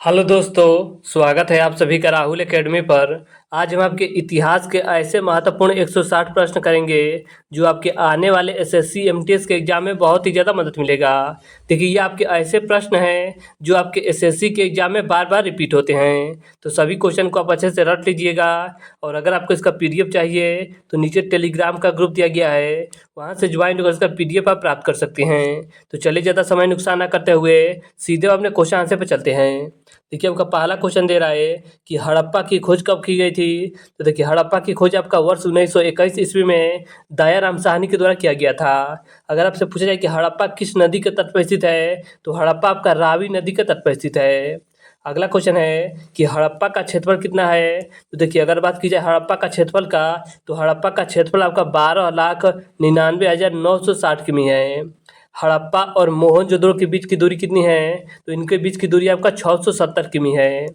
Hello दोस्तों, स्वागत है आप सभी का राहुल एकेडमी पर। आज हम आपके इतिहास के ऐसे महत्वपूर्ण 160 प्रश्न करेंगे जो आपके आने वाले एसएससी एमटीएस के एग्जाम में बहुत ही ज़्यादा मदद मिलेगा। देखिए, ये आपके ऐसे प्रश्न हैं जो आपके एसएससी के एग्जाम में बार बार रिपीट होते हैं, तो सभी क्वेश्चन को आप अच्छे से रट लीजिएगा। और अगर आपको इसका पीडीएफ चाहिए तो नीचे टेलीग्राम का ग्रुप दिया गया है, वहाँ से ज्वाइन होकर इसका पीडीएफ आप प्राप्त कर सकते हैं। तो चलिए, ज़्यादा समय नुकसान ना करते हुए सीधे अपने क्वेश्चन आंसर पर चलते हैं। देखिए, आपका पहला क्वेश्चन दे रहा है कि हड़प्पा की खोज कब की गई थी। तो देखिए, हड़प्पा की खोज आपका वर्ष 1921 ईस्वी में दयाराम साहनी के द्वारा किया गया था। अगर आपसे पूछा जाए कि हड़प्पा किस नदी के तट पर स्थित है, तो हड़प्पा आपका रावी नदी के तट पर स्थित है। अगला क्वेश्चन है कि हड़प्पा का क्षेत्रफल कितना है। तो देखिए, अगर बात की जाए हड़प्पा का क्षेत्रफल का, तो हड़प्पा का क्षेत्रफल आपका 12,99,960 किमी है। हड़प्पा और मोहनजोदड़ो के बीच की दूरी कितनी है। तो इनके बीच की दूरी आपका 670 किमी है।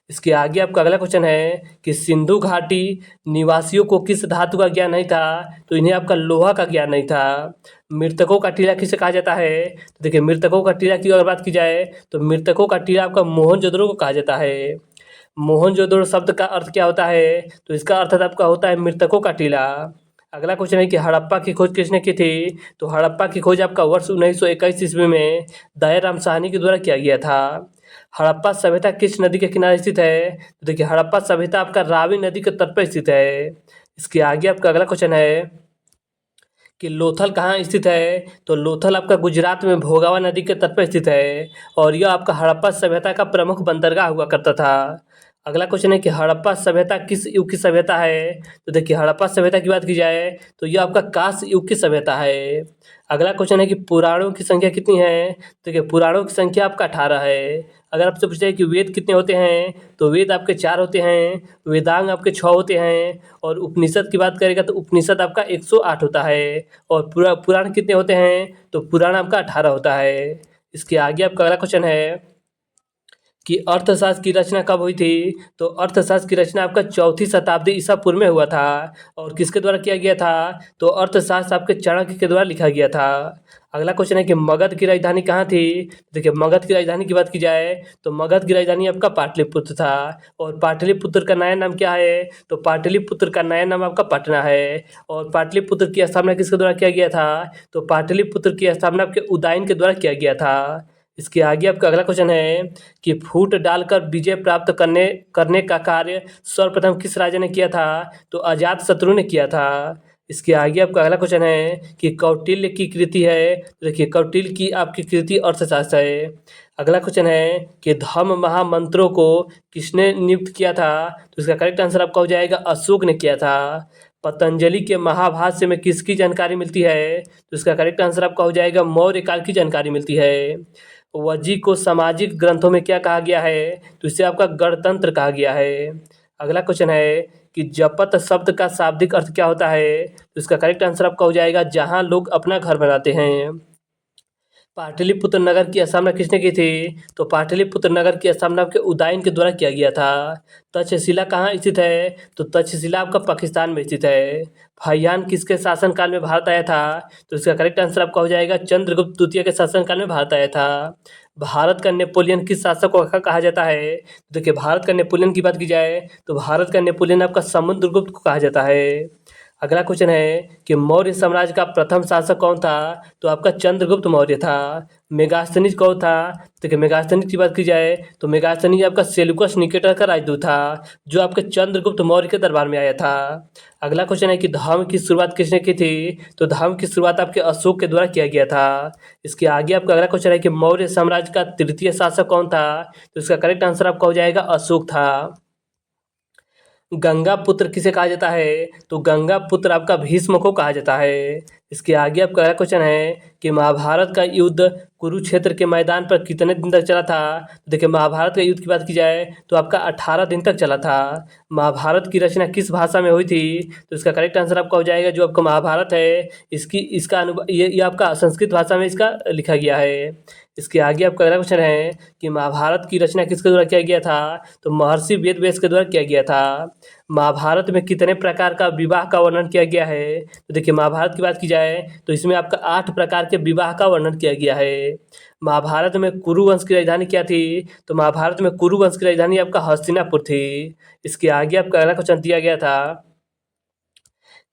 इसके आगे आपका अगला क्वेश्चन है कि सिंधु घाटी निवासियों को किस धातु का ज्ञान नहीं था। तो इन्हें आपका लोहा का ज्ञान नहीं था। मृतकों का टीला किसे कहा जाता है। तो देखिए, मृतकों का टीला की अगर बात की जाए तो मृतकों का टीला आपका मोहनजोदड़ो को कहा जाता है। मोहनजोदड़ो शब्द का अर्थ क्या होता है। तो इसका अर्थ आपका होता है मृतकों का टीला। अगला क्वेश्चन है कि हड़प्पा की खोज किसने की थी। तो हड़प्पा की खोज आपका वर्ष 1921 ईस्वी में दयाराम साहनी के द्वारा किया गया था। हड़प्पा सभ्यता किस नदी के किनारे स्थित है। तो देखिए, हड़प्पा सभ्यता आपका रावी नदी के तट पर स्थित है। इसके आगे आपका अगला क्वेश्चन है कि लोथल कहाँ स्थित है। तो लोथल आपका गुजरात में भोगावा नदी के तट पर स्थित है और यह आपका हड़प्पा सभ्यता का प्रमुख बंदरगाह हुआ करता था। अगला क्वेश्चन है कि हड़प्पा सभ्यता किस युग की सभ्यता है। तो देखिए, हड़प्पा सभ्यता की बात की जाए तो यह आपका कांस्य युग की सभ्यता है। अगला क्वेश्चन है कि पुराणों की संख्या कितनी है। तो देखिए, पुराणों की संख्या आपका 18 है। अगर आपसे पूछे कि वेद कितने होते हैं, तो वेद आपके 4 होते हैं, वेदांग आपके 6 होते हैं, और उपनिषद की बात करेगा तो उपनिषद आपका 108 होता है। और पुराण कितने होते हैं। तो पुराण आपका 18 होता है। इसके आगे आपका अगला क्वेश्चन है कि अर्थशास्त्र की रचना कब हुई थी। तो अर्थशास्त्र की रचना आपका 4वीं शताब्दी ईसा पूर्व में हुआ था। और किसके द्वारा किया गया था। तो अर्थशास्त्र आपके चाणक्य के द्वारा लिखा गया था। अगला क्वेश्चन है कि मगध की राजधानी कहाँ थी। देखिए, मगध की राजधानी की बात की जाए तो मगध की राजधानी आपका पाटलिपुत्र था। और पाटलिपुत्र का नया नाम क्या है। तो पाटलिपुत्र का नया नाम आपका पटना है। और पाटलिपुत्र की स्थापना किसके द्वारा किया गया था। तो पाटलिपुत्र की स्थापना आपके उदयन के द्वारा किया गया था। इसके आगे आपका अगला क्वेश्चन है कि फूट डालकर विजय प्राप्त करने करने का कार्य सर्वप्रथम किस राजा ने किया था। तो अजातशत्रु ने किया था। इसके आगे आपका अगला क्वेश्चन है कि कौटिल्य की कृति है। तो देखिए, कौटिल्य की आपकी कृति अर्थशास्त्र है। अगला क्वेश्चन है कि धम्म महामंत्रों को किसने नियुक्त किया था। तो इसका करेक्ट आंसर आपका हो जाएगा अशोक ने किया था। पतंजलि के महाभाष्य में किसकी जानकारी मिलती है। तो इसका करेक्ट आंसर आपका हो जाएगा मौर्य काल की जानकारी मिलती है। वजी को सामाजिक ग्रंथों में क्या कहा गया है। तो इसे आपका गणतंत्र कहा गया है। अगला क्वेश्चन है कि जपत शब्द का शाब्दिक अर्थ क्या होता है। तो इसका करेक्ट आंसर आपका हो जाएगा जहां लोग अपना घर बनाते हैं। पाटलिपुत्र नगर की स्थापना किसने की थी। तो पाटलिपुत्र नगर की स्थापना आपके उदयन के द्वारा किया गया था। तक्षशिला कहाँ स्थित है। तो तक्षशिला आपका पाकिस्तान में स्थित है। फाहियान किसके शासनकाल में भारत आया था। तो इसका करेक्ट आंसर आपका हो जाएगा चंद्रगुप्त द्वितीय के शासनकाल में भारत आया था। भारत का नेपोलियन किस शासक को कहा जाता है। देखिए, भारत का नेपोलियन की बात की जाए तो भारत का नेपोलियन आपका समुद्रगुप्त को कहा जाता है। अगला क्वेश्चन है कि मौर्य साम्राज्य का प्रथम शासक कौन था। तो आपका चंद्रगुप्त मौर्य था। मेगास्थनीज कौन था। देखिए, मेगास्थनीज की बात की जाए तो मेगास्थनीज आपका सेल्यूकस निकेटर का राजदूत था, जो आपके चंद्रगुप्त मौर्य के दरबार में आया था। अगला क्वेश्चन है कि धर्म की शुरुआत किसने की थी। तो धर्म की शुरुआत आपके अशोक के द्वारा किया गया था। इसके आगे आपका अगला क्वेश्चन है कि मौर्य साम्राज्य का तृतीय शासक कौन था। तो इसका करेक्ट आंसर आपका हो जाएगा अशोक था। गंगा पुत्र किसे कहा जाता है। तो गंगा पुत्र आपका भीष्म को कहा जाता है। इसके आगे आपका अगला क्वेश्चन है कि महाभारत का युद्ध कुरुक्षेत्र के मैदान पर कितने दिन तक चला था। तो देखिए, महाभारत का युद्ध की बात की जाए तो आपका 18 दिन तक चला था। महाभारत की रचना किस भाषा में हुई थी। तो इसका करेक्ट आंसर आपका हो जाएगा जो आपका महाभारत है इसका ये आपका संस्कृत भाषा में इसका लिखा गया है। इसके आगे आपका अगला क्वेश्चन है कि महाभारत की रचना किसके द्वारा किया गया था। तो महर्षि वेदव्यास के द्वारा किया गया था। महाभारत में कितने प्रकार का विवाह का वर्णन किया गया है। तो देखिए, महाभारत की बात की जाए तो इसमें आपका 8 प्रकार के विवाह का वर्णन किया गया है। महाभारत में कुरु वंश की राजधानी क्या थी? तो महाभारत में कुरु वंश की राजधानी आपका हस्तिनापुर थी। इसके आगे आपका अगला क्वेश्चन दिया गया था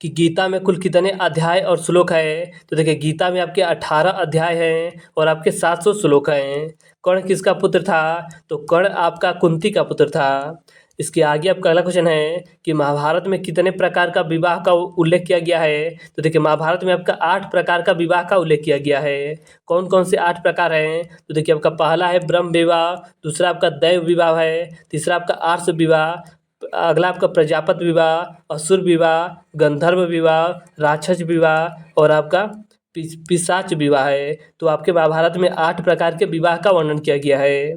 कि गीता में कुल कितने अध्याय और श्लोक है? तो देखिए गीता में आपके 18 अध्याय हैं और आपके 700 श्लोक हैं। कर्ण किसका पुत्र था? तो कर्ण आपका कुंती का पुत्र था। इसके आगे आपका अगला क्वेश्चन है कि महाभारत में कितने प्रकार का विवाह का उल्लेख किया गया है? तो देखिए महाभारत में आपका 8 प्रकार का विवाह का उल्लेख किया गया है। कौन कौन से 8 प्रकार हैं? तो देखिए आपका पहला है ब्रह्म विवाह, दूसरा आपका दैव विवाह है, तीसरा आपका आर्ष विवाह, अगला आपका प्रजापति विवाह, असुर विवाह, गंधर्व विवाह, राक्षस विवाह और आपका पिशाच विवाह है। तो आपके महाभारत में 8 प्रकार के विवाह का वर्णन किया गया है।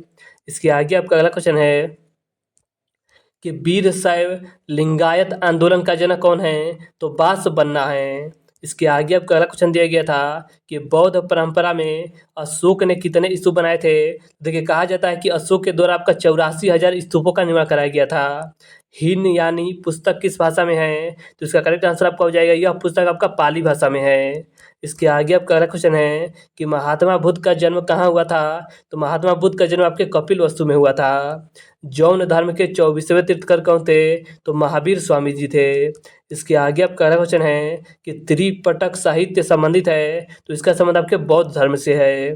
इसके आगे आपका अगला क्वेश्चन है कि वीरशैव लिंगायत आंदोलन का जनक कौन है? तो बासबन्ना है। इसके आगे आपका अगला क्वेश्चन दिया गया था कि बौद्ध परंपरा में अशोक ने कितने स्तूप बनाए थे? देखिए कहा जाता है कि अशोक के द्वारा आपका 84,000 स्तूपों का निर्माण कराया गया था। हिन यानी पुस्तक किस भाषा में है? तो इसका करेक्ट आंसर आपका हो जाएगा, यह पुस्तक आपका पाली भाषा में है। इसके आगे आपका अगला क्वेश्चन है कि महात्मा बुद्ध का जन्म कहाँ हुआ था? तो महात्मा बुद्ध का जन्म आपके कपिल वस्तु में हुआ था। जौन धर्म के 24वें तीर्थंकर कौन थे? तो महावीर स्वामी जी थे। इसके आगे आपका अगला क्वेश्चन है कि त्रिपिटक साहित्य संबंधित है, तो इसका संबंध आपके बौद्ध धर्म से है।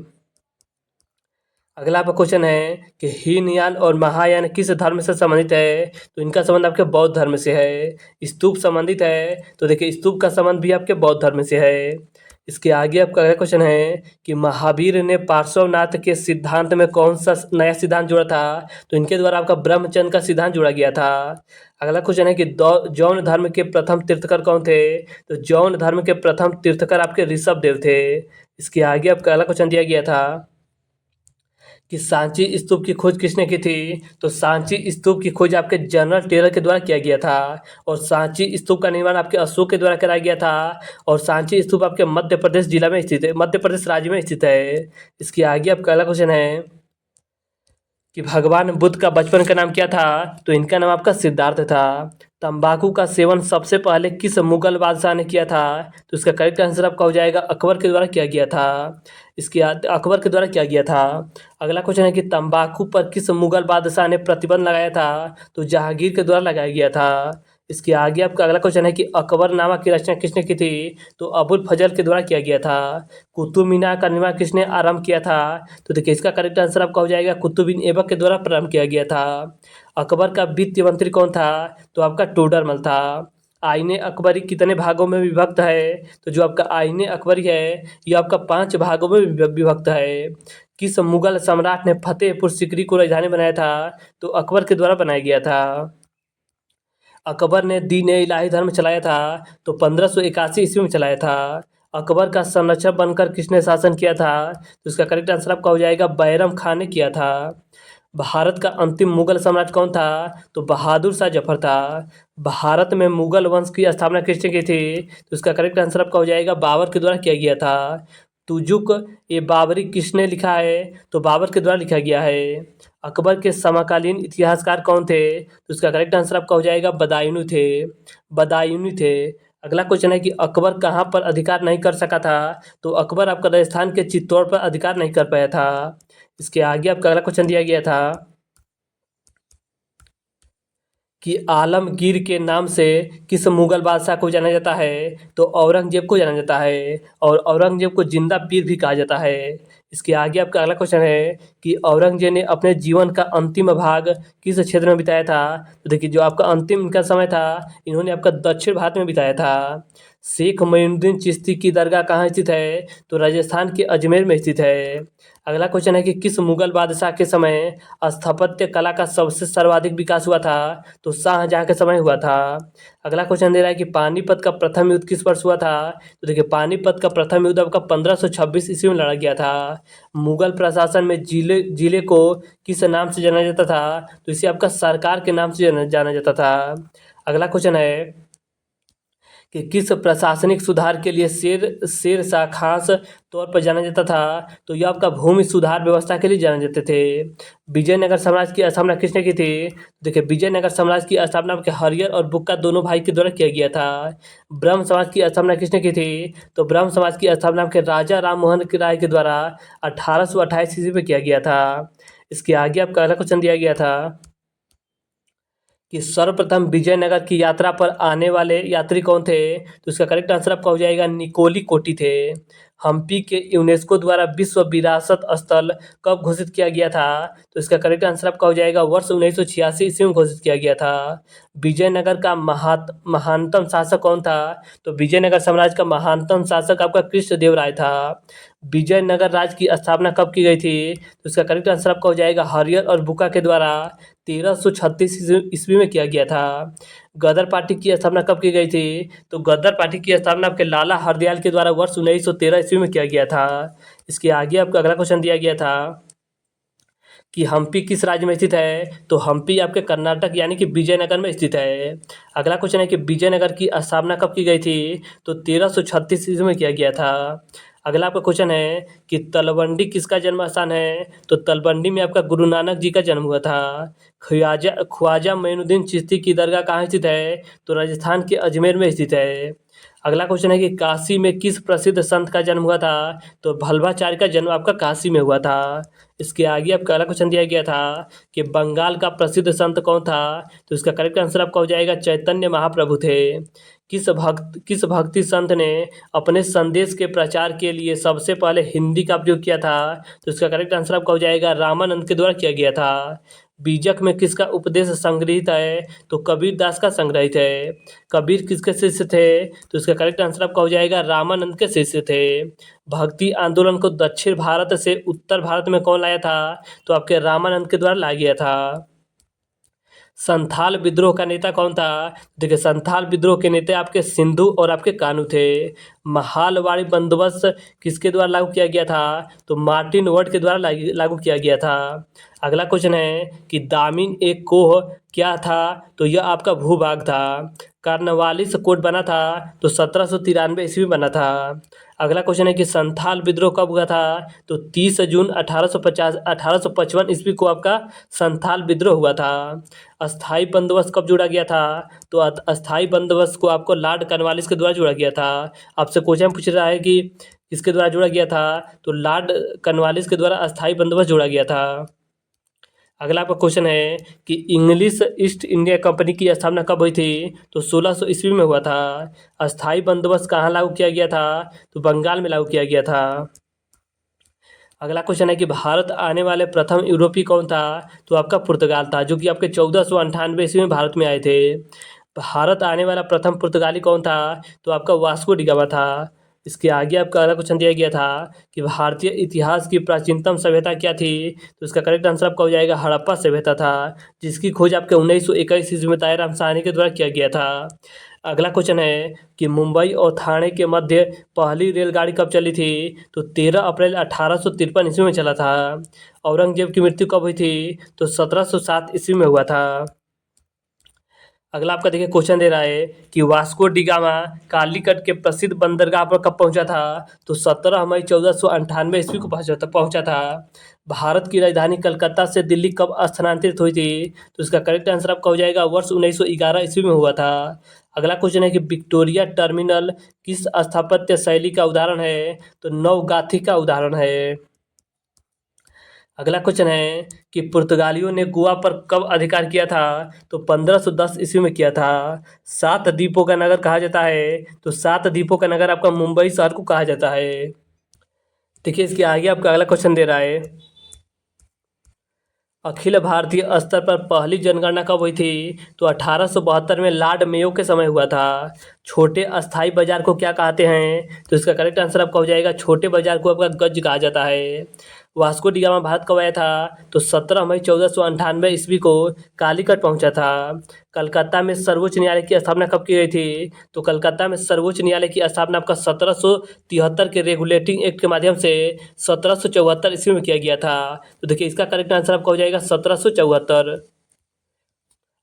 अगला आपका क्वेश्चन है कि हीनयान और महायान किस धर्म से संबंधित है? तो इनका संबंध आपके बौद्ध धर्म से है। स्तूप संबंधित है, तो देखिए स्तूप का संबंध भी आपके बौद्ध धर्म से है। इसके आगे आपका अगला क्वेश्चन है कि महावीर ने पार्श्वनाथ के सिद्धांत में कौन सा नया सिद्धांत जोड़ा था? तो इनके द्वारा आपका ब्रह्मचर्य का सिद्धांत जोड़ा गया था। अगला क्वेश्चन है कि जौन धर्म के प्रथम तीर्थंकर कौन थे? तो जौन धर्म के प्रथम तीर्थंकर आपके ऋषभ देव थे। इसके आगे आपका अगला क्वेश्चन दिया गया था कि सांची स्तूप की खोज किसने की थी? तो सांची स्तूप की खोज आपके जनरल टेलर के द्वारा किया गया था और सांची स्तूप का निर्माण आपके अशोक के द्वारा कराया गया था और सांची स्तूप आपके मध्य प्रदेश जिला में स्थित है, मध्य प्रदेश राज्य में स्थित है। इसके आगे आपका अगला क्वेश्चन है कि भगवान बुद्ध का बचपन का नाम क्या था? तो इनका नाम आपका सिद्धार्थ था। तंबाकू का सेवन सबसे पहले किस मुगल बादशाह ने किया था? तो इसका करेक्ट आंसर आपका हो जाएगा अकबर के द्वारा किया गया था। अकबर के द्वारा किया गया था। अगला क्वेश्चन है कि तंबाकू पर किस मुगल बादशाह ने प्रतिबंध लगाया था? तो जहांगीर के द्वारा लगाया गया था। इसके आगे आपका अगला क्वेश्चन है कि अकबरनामा की रचना किसने की थी? तो अबुल फजल के द्वारा किया गया था। कुतुब मीनार का निर्माण किसने आरंभ किया था? तो देखिए इसका करेक्ट आंसर आपका हो जाएगा कुतुबुद्दीन ऐबक के द्वारा प्रारंभ किया गया था। अकबर का वित्त मंत्री कौन था? तो आपका टोडरमल था। आईने अकबरी कितने भागों में विभक्त है? तो जो आपका आईने अकबरी है ये आपका 5 भागों में विभक्त है। किस मुगल सम्राट ने फतेहपुर सीकरी को राजधानी बनाया था? तो अकबर के द्वारा बनाया गया था। अकबर ने दीन ए इलाही धर्म चलाया था, तो 1581 ईस्वी में चलाया था। अकबर का संरक्षक बनकर किसने शासन किया था? तो इसका करेक्ट आंसर आपका हो जाएगा बैरम खान ने किया था। भारत का अंतिम मुगल सम्राट कौन था? तो बहादुर शाह जफर था। भारत में मुगल वंश की स्थापना किसने की थी? तो इसका करेक्ट आंसर आपका हो जाएगा बाबर के द्वारा किया गया था। तुजुक ये बाबरी किसने लिखा है? तो बाबर के द्वारा लिखा गया है। अकबर के समकालीन इतिहासकार कौन थे? तो इसका करेक्ट आंसर आपका हो जाएगा बदायूनी थे। बदायूनी थे। अगला क्वेश्चन है कि अकबर कहाँ पर अधिकार नहीं कर सका था? तो अकबर आपका राजस्थान के चित्तौड़ पर अधिकार नहीं कर पाया था। इसके आगे आपका अगला क्वेश्चन दिया गया था कि आलमगीर के नाम से किस मुगल बादशाह को जाना जाता है? तो औरंगजेब को जाना जाता है और औरंगजेब को जिंदा पीर भी कहा जाता है। इसके आगे आपका अगला क्वेश्चन है कि औरंगजेब ने अपने जीवन का अंतिम भाग किस क्षेत्र में बिताया था? तो देखिए जो आपका अंतिम इनका समय था इन्होंने आपका दक्षिण भारत में बिताया था। शेख मोइनुद्दीन चिश्ती की दरगाह कहाँ स्थित है? तो राजस्थान के अजमेर में स्थित है। अगला क्वेश्चन है कि किस मुगल बादशाह के समय स्थापत्य कला का सबसे सर्वाधिक विकास हुआ था? तो शाहजहाँ के समय हुआ था। अगला क्वेश्चन दे रहा है कि पानीपत का प्रथम युद्ध किस वर्ष हुआ था? तो देखिए पानीपत का प्रथम युद्ध आपका 1526 ईस्वी में लड़ा गया था। मुगल प्रशासन में जिले को किस नाम से जाना जाता था? तो इसे आपका सरकार के नाम से जाना जाता था। अगला क्वेश्चन है कि किस प्रशासनिक सुधार के लिए शेर शाह खास तौर पर जाना जाता था, तो यह आपका भूमि सुधार व्यवस्था के लिए जाने जाते थे। विजयनगर साम्राज्य की स्थापना किसने की थी? देखिए, विजयनगर साम्राज्य की स्थापना आपके हरियर और बुक्का दोनों भाई के द्वारा किया गया था। ब्रह्म समाज की स्थापना किसने की थी? तो ब्रह्म समाज की स्थापना आपके राजा राम मोहन राय के द्वारा 1828 ईस्वी में किया गया था। इसके आगे आपका अगला क्वेश्चन दिया गया था कि सर्वप्रथम विजयनगर की यात्रा पर आने वाले यात्री कौन थे? तो इसका करेक्ट आंसर आपका हो जाएगा निकोली कोटी थे। हम्पी के यूनेस्को द्वारा विश्व विरासत स्थल कब घोषित किया गया था? तो इसका करेक्ट आंसर आपका हो जाएगा वर्ष 1986 ईस्वी में घोषित किया गया था। विजयनगर का महानतम शासक कौन था? तो विजयनगर साम्राज्य का महानतम शासक आपका कृष्णदेव राय था। विजयनगर राज्य की स्थापना कब की गई थी? तो इसका करेक्ट आंसर आपका हो जाएगा हरियर और बुक्का के द्वारा 1336 ईस्वी में किया गया था। गदर पार्टी की स्थापना कब की गई थी? तो गदर पार्टी की स्थापना आपके लाला हरदयाल के द्वारा वर्ष 1913 ईस्वी में किया गया था। इसके आगे आपका अगला क्वेश्चन दिया गया था कि हम्पी किस राज्य में स्थित है? तो हम्पी आपके कर्नाटक यानी कि विजयनगर में स्थित है। अगला क्वेश्चन है कि विजयनगर की स्थापना कब की गई थी? तो 1336 ईस्वी में किया गया था। अगला आपका क्वेश्चन है कि तलवंडी किसका जन्म स्थान है? तो तलवंडी में आपका गुरु नानक जी का जन्म हुआ था। ख्वाजा मोइनुद्दीन चिश्ती की दरगाह कहाँ स्थित है? तो राजस्थान के अजमेर में स्थित है। अगला क्वेश्चन है कि काशी में किस प्रसिद्ध संत का जन्म हुआ था? तो भल्वाचार्य का जन्म आपका काशी में हुआ था। इसके आगे आपका अगला क्वेश्चन दिया गया था कि बंगाल का प्रसिद्ध संत कौन था? तो इसका करेक्ट आंसर आपका हो जाएगा चैतन्य महाप्रभु थे। किस भक्ति संत ने अपने संदेश के प्रचार के लिए सबसे पहले हिंदी का प्रयोग किया था? तो इसका करेक्ट आंसर आपका हो जाएगा रामानंद के द्वारा किया गया था। बीजक में किसका उपदेश संग्रहित है? तो कबीर दास का संग्रहित है। कबीर किसके शिष्य थे? तो इसका करेक्ट आंसर आपका हो जाएगा रामानंद के शिष्य थे। भक्ति आंदोलन को दक्षिण भारत से उत्तर भारत में कौन लाया था? तो आपके रामानंद के द्वारा लाया गया था। संथाल विद्रोह का नेता कौन था? देखिए, संथाल विद्रोह के नेता आपके सिंधु और आपके कानू थे। महालवाड़ी बंदोबस्त किसके द्वारा लागू किया गया था? तो मार्टिन वर्ड के द्वारा लागू किया गया था। अगला क्वेश्चन है कि दामिन एक कोह क्या था? तो यह आपका भूभाग था। कार्नवालिस कोड बना था तो 1793 ईस्वी में बना था। अगला क्वेश्चन है कि संथाल विद्रोह कब हुआ था? तो 30 जून 1855 ईस्वी को आपका संथाल विद्रोह हुआ था। अस्थाई बंदोबस्त कब जोड़ा गया था? तो अस्थाई बंदोबस्त को आपको लॉर्ड कॉर्नवालिस के द्वारा जोड़ा गया था। आपसे क्वेश्चन पूछ रहा है कि किसके द्वारा जोड़ा गया था? तो लॉर्ड कॉर्नवालिस के द्वारा अस्थाई बंदोबस्त जोड़ा गया था। अगला आपका क्वेश्चन है कि इंग्लिश ईस्ट इंडिया कंपनी की स्थापना कब हुई थी? तो 1600 ईस्वी में हुआ था। अस्थाई बंदोबस्त कहाँ लागू किया गया था? तो बंगाल में लागू किया गया था। अगला क्वेश्चन है कि भारत आने वाले प्रथम यूरोपीय कौन था? तो आपका पुर्तगाल था, जो कि आपके 1498 ईस्वी में भारत में आए थे। भारत आने वाला प्रथम पुर्तगाली कौन था? तो आपका वास्को डिगामा था। इसके आगे आपका अगला क्वेश्चन दिया गया था कि भारतीय इतिहास की प्राचीनतम सभ्यता क्या थी? तो इसका करेक्ट आंसर आपका हो जाएगा हड़प्पा सभ्यता था, जिसकी खोज आपके 1921 ईस्वी में ताराम साहनी के द्वारा किया गया था। अगला क्वेश्चन है कि मुंबई और ठाणे के मध्य पहली रेलगाड़ी कब चली थी? तो 13 अप्रैल 1853 ईस्वी में चला था। औरंगजेब की मृत्यु कब हुई थी? तो 1707 ईस्वी में हुआ था। अगला आपका देखिए क्वेश्चन दे रहा है कि वास्को डिगामा कालीकट के प्रसिद्ध बंदरगाह पर कब पहुंचा था? तो 17 मई 1498 ईस्वी को पहुंचा था। भारत की राजधानी कलकत्ता से दिल्ली कब स्थानांतरित हुई थी? तो इसका करेक्ट आंसर आपका हो जाएगा वर्ष 1911 ईस्वी में हुआ था। अगला क्वेश्चन है कि विक्टोरिया टर्मिनल किस स्थापत्य शैली का उदाहरण है? तो नवगाथिक का उदाहरण है। अगला क्वेश्चन है कि पुर्तगालियों ने गोवा पर कब अधिकार किया था? तो 1510 ईस्वी में किया था। सात द्वीपों का नगर कहा जाता है? तो सात द्वीपों का नगर आपका मुंबई शहर को कहा जाता है। देखिए, इसके आगे आपका अगला क्वेश्चन दे रहा है अखिल भारतीय स्तर पर पहली जनगणना कब हुई थी? तो 1872 में लॉर्ड मेयो के समय हुआ था। छोटे अस्थाई बाजार को क्या कहते हैं? तो इसका करेक्ट आंसर आपका हो जाएगा छोटे बाजार को आपका गज कहा जाता है। वास्को डिगामा भारत कब आया था? तो 17 मई 1498 ईस्वी को कालीकट पहुंचा था। कलकत्ता में सर्वोच्च न्यायालय की स्थापना कब की गई थी? तो कलकत्ता में सर्वोच्च न्यायालय की स्थापना आपका 1773 के रेगुलेटिंग एक्ट के माध्यम से 1774 ईस्वी में किया गया था। तो देखिए, इसका करेक्ट आंसर आपका हो जाएगा 1774।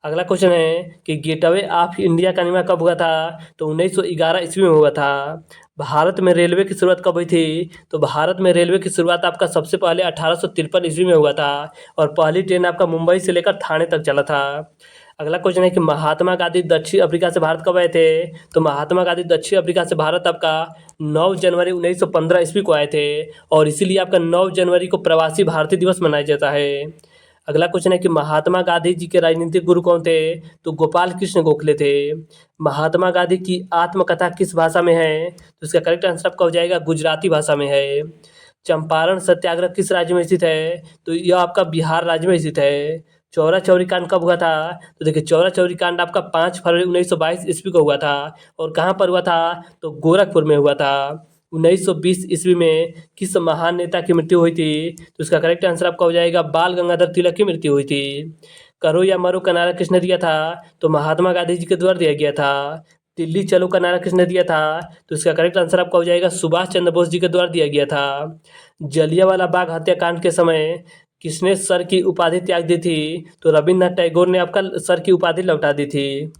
अगला क्वेश्चन है कि गेटवे ऑफ इंडिया का निर्माण कब हुआ था? तो 1911 ईस्वी में हुआ था। भारत में रेलवे की शुरुआत कब हुई थी? तो भारत में रेलवे की शुरुआत आपका सबसे पहले 1853 ईस्वी में हुआ था और पहली ट्रेन आपका मुंबई से लेकर थाने तक चला था। अगला क्वेश्चन है कि महात्मा गांधी दक्षिण अफ्रीका से भारत कब आए थे? तो महात्मा गांधी दक्षिण अफ्रीका से भारत आपका 9 जनवरी 1915 ईस्वी को आए थे और इसीलिए आपका 9 जनवरी को प्रवासी भारतीय दिवस मनाया जाता है। अगला क्वेश्चन है कि महात्मा गांधी जी के राजनीतिक गुरु कौन थे? तो गोपाल कृष्ण गोखले थे। महात्मा गांधी की आत्मकथा किस भाषा में है? तो इसका करेक्ट आंसर आपका हो जाएगा गुजराती भाषा में है। चंपारण सत्याग्रह किस राज्य में स्थित है? तो यह आपका बिहार राज्य में स्थित है। चौरा चौरी कांड कब हुआ था? तो देखिए चौरा चौरी कांड आपका 5 फरवरी 1922 ईस्वी को हुआ था और कहाँ पर हुआ था? तो गोरखपुर में हुआ था। 1920 ईस्वी में किस महान नेता की मृत्यु हुई थी? तो इसका करेक्ट आंसर आपका हो जाएगा बाल गंगाधर तिलक की मृत्यु हुई थी। करो या मरो का नारा किसने दिया था? तो महात्मा गांधी जी के द्वारा दिया गया था। दिल्ली चलो का नारा किसने दिया था? तो इसका करेक्ट आंसर आपका हो जाएगा सुभाष चंद्र बोस जी के द्वारा दिया गया था। जलियांवाला बाग हत्याकांड के समय किसने सर की उपाधि त्याग दी थी? तो रविन्द्रनाथ टैगोर ने आपका सर की उपाधि लौटा दी थी।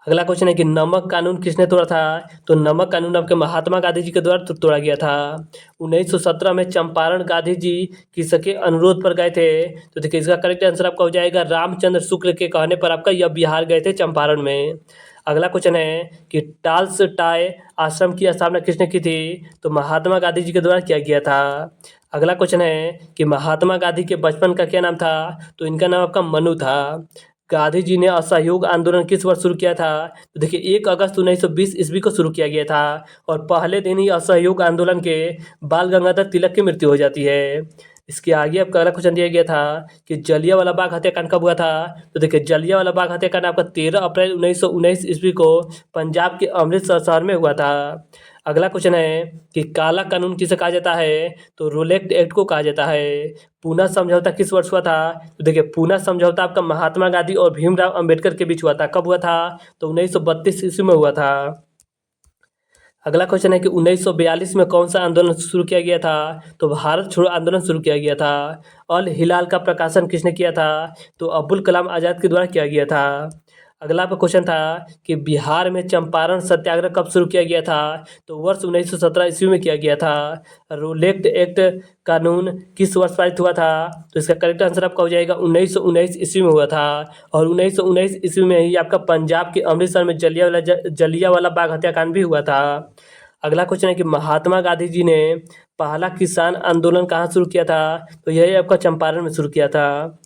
अगला क्वेश्चन है कि नमक कानून किसने तोड़ा था? तो नमक कानून आपके महात्मा गांधी जी के द्वारा तोड़ा गया था। 1917 में चंपारण गांधी जी किसके अनुरोध पर गए थे? तो देखिए इसका करेक्ट आंसर आपका हो जाएगा रामचंद्र शुक्ल के कहने पर आपका यह बिहार गए थे चंपारण में। अगला क्वेश्चन है कि टाल्स टाय आश्रम की स्थापना किसने की थी? तो महात्मा गांधी जी के द्वारा किया गया था। अगला क्वेश्चन है कि महात्मा गांधी के बचपन का क्या नाम था? तो इनका नाम आपका मनु था। गांधी जी ने असहयोग आंदोलन किस वर्ष शुरू किया था? तो देखिए 1 अगस्त 1920 ईस्वी को शुरू किया गया था और पहले दिन ही असहयोग आंदोलन के बाल गंगाधर तिलक की मृत्यु हो जाती है। इसके आगे आपका अगला क्वेश्चन दिया गया था कि जलियांवाला बाग हत्याकांड कब हुआ था? तो देखिए जलियांवाला बाग हत्याकांड आपका 13 अप्रैल 1919 ईस्वी को पंजाब के अमृतसर शहर में हुआ था। अगला क्वेश्चन है कि काला कानून किसे कहा जाता है? तो रोलेक्ट एक्ट को कहा जाता है। पूना समझौता किस वर्ष हुआ था? तो देखिए पूना समझौता आपका महात्मा गांधी और भीमराव अंबेडकर के बीच हुआ था। कब हुआ था? तो 1932 ईस्वी में हुआ था। अगला क्वेश्चन है कि 1942 में कौन सा आंदोलन शुरू किया गया था? तो भारत छोड़ो आंदोलन शुरू किया गया था। अल हिलाल का प्रकाशन किसने किया था? तो अब्दुल कलाम आज़ाद के द्वारा किया गया था। अगला आपका क्वेश्चन था कि बिहार में चंपारण सत्याग्रह कब शुरू किया गया था? तो वर्ष 1917 ईस्वी में किया गया था। रोलेक्ट एक्ट कानून किस वर्ष पारित हुआ था? तो इसका करेक्ट आंसर आपका हो जाएगा 1919 ईस्वी में हुआ था और 1919 ईस्वी में ही आपका पंजाब के अमृतसर में जलियांवाला बाग हत्याकांड भी हुआ था। अगला क्वेश्चन है कि महात्मा गांधी जी ने पहला किसान आंदोलन कहाँ शुरू किया था? तो यही आपका चंपारण में शुरू किया था।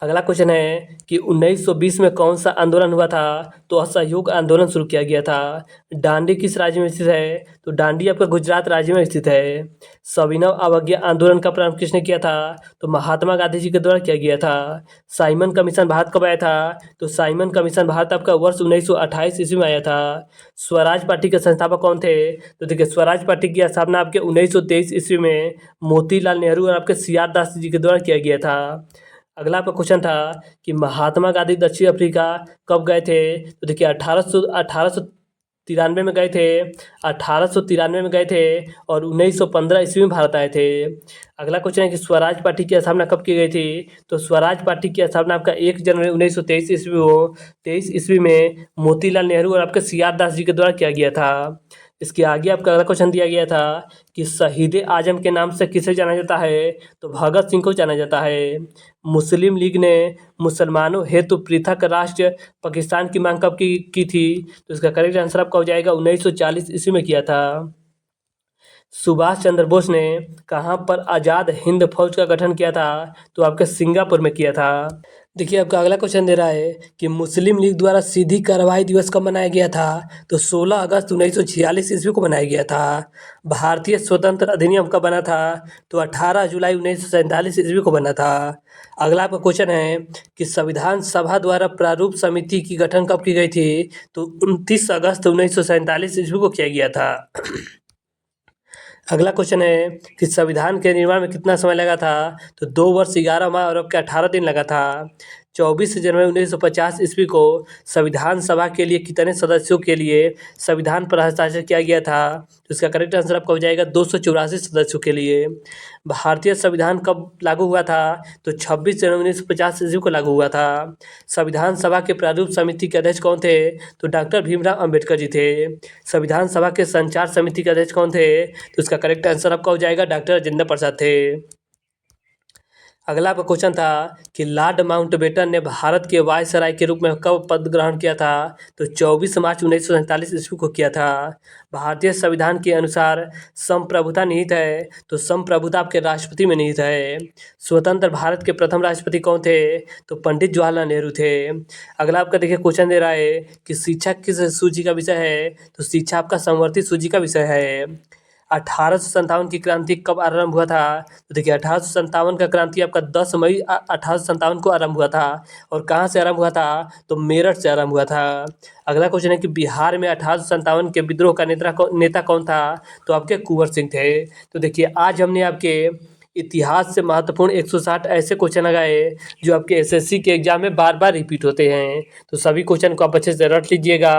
अगला क्वेश्चन है कि 1920 में कौन सा आंदोलन हुआ था? तो असहयोग आंदोलन शुरू किया गया था। दांडी किस राज्य में स्थित है? तो दांडी आपका गुजरात राज्य में स्थित है। सविनय अवज्ञा आंदोलन का प्रारंभ किसने किया था? तो महात्मा गांधी जी के द्वारा किया गया था। साइमन कमीशन भारत कब आया था? तो साइमन कमीशन भारत आपका वर्ष 1928 ईस्वी में आया था। स्वराज पार्टी के संस्थापक कौन थे? तो देखिए स्वराज पार्टी की स्थापना आपके 1923 ईस्वी में मोतीलाल नेहरू और आपके सीआर दास जी के द्वारा किया गया था। अगला आपका क्वेश्चन था कि महात्मा गांधी दक्षिण अफ्रीका कब गए थे? तो देखिए 1893 में गए थे। 1893 में गए थे और 1915 ईस्वी में भारत आए थे। अगला क्वेश्चन है कि स्वराज पार्टी की स्थापना कब की गई थी? तो स्वराज पार्टी की स्थापना आपका 1 जनवरी 1923 ईस्वी को 23 ईस्वी में मोतीलाल नेहरू और आपके सीआर दास जी के द्वारा किया गया था। इसके आगे आपका अगला क्वेश्चन दिया गया था कि शहीद आजम के नाम से किसे जाना जाता है? तो भगत सिंह को जाना जाता है। मुस्लिम लीग ने मुसलमानों हेतु पृथक राष्ट्र पाकिस्तान की मांग कब की थी? तो इसका करेक्ट आंसर आपका हो जाएगा 1940 ईस्वी में किया था। सुभाष चंद्र बोस ने कहाँ पर आज़ाद हिंद फौज का गठन किया था? तो आपके सिंगापुर में किया था। देखिए आपका अगला क्वेश्चन दे रहा है कि मुस्लिम लीग द्वारा सीधी कार्रवाई दिवस कब मनाया गया था? तो 16 अगस्त 1946 ईस्वी को मनाया गया था। भारतीय स्वतंत्र अधिनियम कब बना था? तो 18 जुलाई 1947 ईस्वी को बना था। अगला आपका क्वेश्चन है कि संविधान सभा द्वारा प्रारूप समिति की गठन कब की गई थी? तो 29 अगस्त 1947 ईस्वी को किया गया था। अगला क्वेश्चन है कि संविधान के निर्माण में कितना समय लगा था? तो 2 वर्ष 11 माह और आपके 18 दिन लगा था। 24 जनवरी 1950 ईस्वी को संविधान सभा के लिए कितने सदस्यों के लिए संविधान पर हस्ताक्षर किया गया था? तो इसका करेक्ट आंसर आपका हो जाएगा 284 सदस्यों के लिए। भारतीय संविधान कब लागू हुआ था? तो 26 जनवरी 1950 ईस्वी को लागू हुआ था। संविधान सभा के प्रारूप समिति के अध्यक्ष कौन थे? तो डॉक्टर भीमराव अंबेडकर जी थे। संविधान सभा के संचार समिति के अध्यक्ष कौन थे? तो इसका करेक्ट आंसर आपका हो जाएगा डॉक्टर राजेंद्र प्रसाद थे। अगला आपका क्वेश्चन था कि लॉर्ड माउंटबेटन ने भारत के वायसराय के रूप में कब पद ग्रहण किया था? तो 24 मार्च 1947 ईस्वी को किया था। भारतीय संविधान के अनुसार संप्रभुता निहित है, तो संप्रभुता आपके राष्ट्रपति में निहित है। स्वतंत्र भारत के प्रथम राष्ट्रपति कौन थे? तो पंडित जवाहरलाल नेहरू थे। अगला आपका देखिए क्वेश्चन दे रहा है कि शिक्षा किस सूची का विषय है? तो शिक्षा आपका समवर्ती सूची का विषय है। 1857 की क्रांति कब आरंभ हुआ था? तो देखिए 1857 का क्रांति आपका 10 मई 1857 को आरंभ हुआ था। और कहाँ से आरंभ हुआ था? तो मेरठ से आरंभ हुआ था। अगला क्वेश्चन है कि बिहार में 1857 के विद्रोह का नेता कौन था? तो आपके कुंवर सिंह थे। तो देखिए आज हमने आपके इतिहास से महत्वपूर्ण 160 ऐसे क्वेश्चन लगाए जो आपके एसएससी के एग्जाम में बार बार रिपीट होते हैं। तो सभी क्वेश्चन को आप अच्छे से रट लीजिएगा।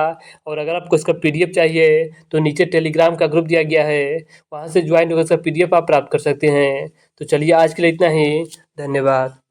और अगर आपको इसका पीडीएफ चाहिए तो नीचे टेलीग्राम का ग्रुप दिया गया है, वहाँ से ज्वाइन होकर इसका पीडीएफ आप प्राप्त कर सकते हैं। तो चलिए आज के लिए इतना ही, धन्यवाद।